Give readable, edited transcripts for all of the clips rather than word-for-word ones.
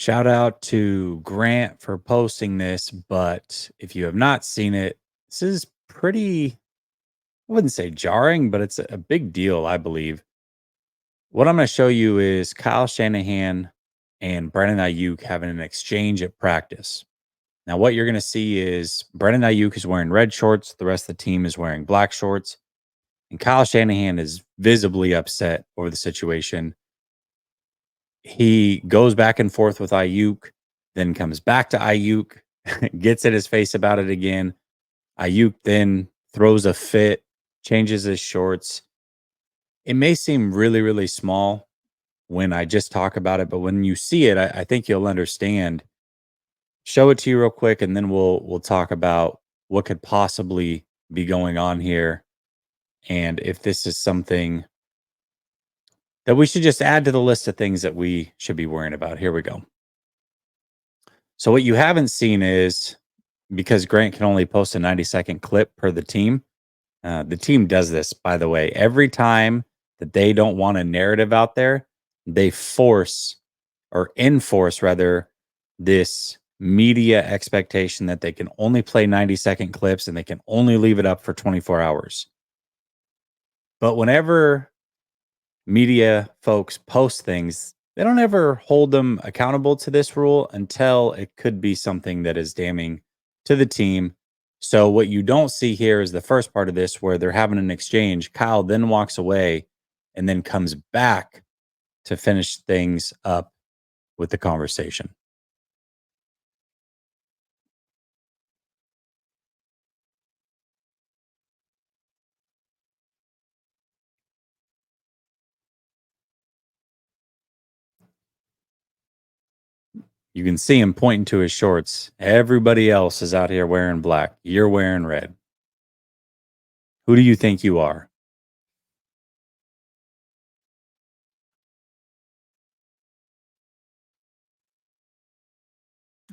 Shout out to Grant for posting this, but if you have not seen it, this is pretty, I wouldn't say jarring, but it's a big deal, I believe. What I'm going to show you is Kyle Shanahan and Brandon Ayuk having an exchange at practice. Now, what you're going to see is Brandon Ayuk is wearing red shorts, the rest of the team is wearing black shorts, and Kyle Shanahan is visibly upset over the situation. He goes back and forth with Ayuk, then comes back to Ayuk, gets in his face about it again. Ayuk then throws a fit, changes his shorts. It may seem really, really small when I just talk about it, but when you see it, I think you'll understand. Show it to you real quick, and then we'll talk about what could possibly be going on here, and if this is something that we should just add to the list of things that we should be worrying about. Here we go. So what you haven't seen is because Grant can only post a 90-second clip per the team does this, by the way. Every time that they don't want a narrative out there, they force or enforce rather this media expectation that they can only play 90-second clips and they can only leave it up for 24 hours. But whenever media folks post things, they don't ever hold them accountable to this rule until it could be something that is damning to the team. So what you don't see here is the first part of this where they're having an exchange. Kyle then walks away and then comes back to finish things up with the conversation. You can see him pointing to his shorts. Everybody else is out here wearing black. You're wearing red. Who do you think you are?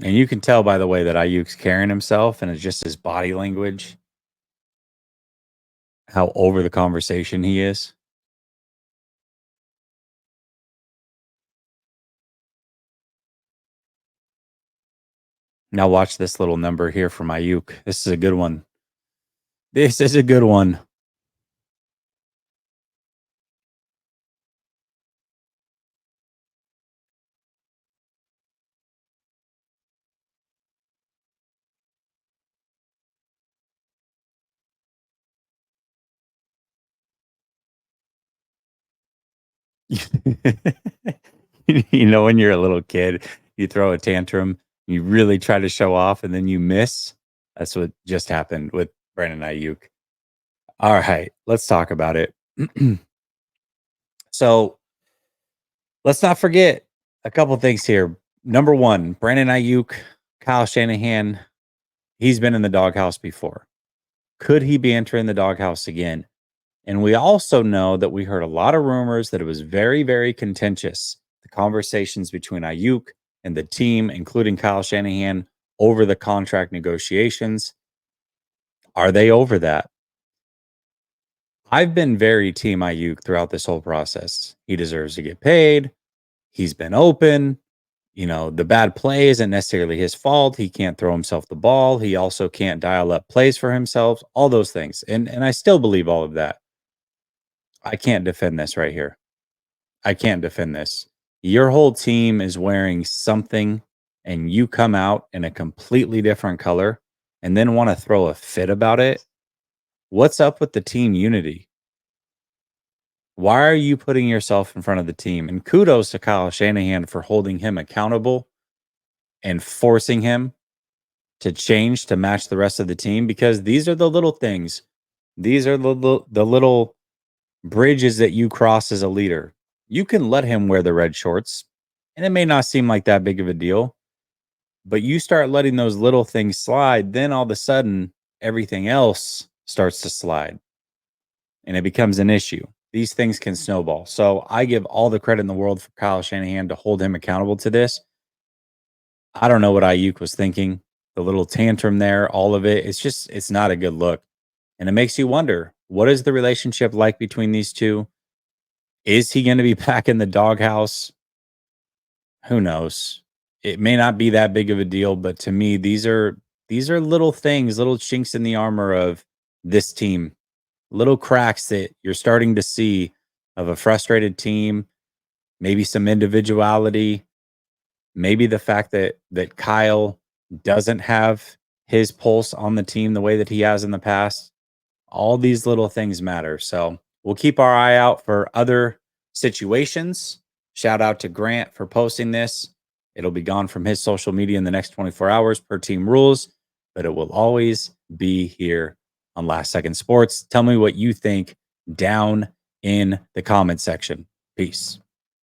And you can tell, by the way, that Ayuk's carrying himself and it's just his body language, how over the conversation he is. Now watch this little number here from Aiyuk. This is a good one. This is a good one. You know, when you're a little kid, you throw a tantrum, you really try to show off, and then you miss. That's what just happened with Brandon Ayuk. All right, let's talk about it. So let's not forget a couple things here. Number one, Brandon Ayuk, Kyle Shanahan, he's been in the doghouse before. Could he be entering the doghouse again? And we also know that we heard a lot of rumors that it was very, very contentious. The conversations between Ayuk and the team, including Kyle Shanahan, over the contract negotiations. Are they over that? I've been very team Ayuk throughout this whole process. He deserves to get paid. He's been open. You know, the bad play isn't necessarily his fault. He can't throw himself the ball. He also can't dial up plays for himself, all those things. And I still believe all of that. I can't defend this right here. I can't defend this. Your whole team is wearing something and you come out in a completely different color and then want to throw a fit about it. What's up with the team unity? Why are you putting yourself in front of the team? And kudos to Kyle Shanahan for holding him accountable and forcing him to change to match the rest of the team because these are the little things. These are the little bridges that you cross as a leader. You can let him wear the red shorts, and it may not seem like that big of a deal, but you start letting those little things slide, then all of a sudden, everything else starts to slide, and it becomes an issue. These things can snowball. So I give all the credit in the world for Kyle Shanahan to hold him accountable to this. I don't know what Aiyuk was thinking. The little tantrum there, all of it, it's not a good look. And it makes you wonder, what is the relationship like between these two? Is he going to be back in the doghouse? Who knows? It may not be that big of a deal, but to me, these are little things, little chinks in the armor of this team, little cracks that you're starting to see of a frustrated team, maybe some individuality, maybe the fact that Kyle doesn't have his pulse on the team the way that he has in the past. All these little things matter. So we'll keep our eye out for other situations. Shout out to Grant for posting this. It'll be gone from his social media in the next 24 hours per team rules, but it will always be here on Last Second Sports. Tell me what you think down in the comment section. Peace.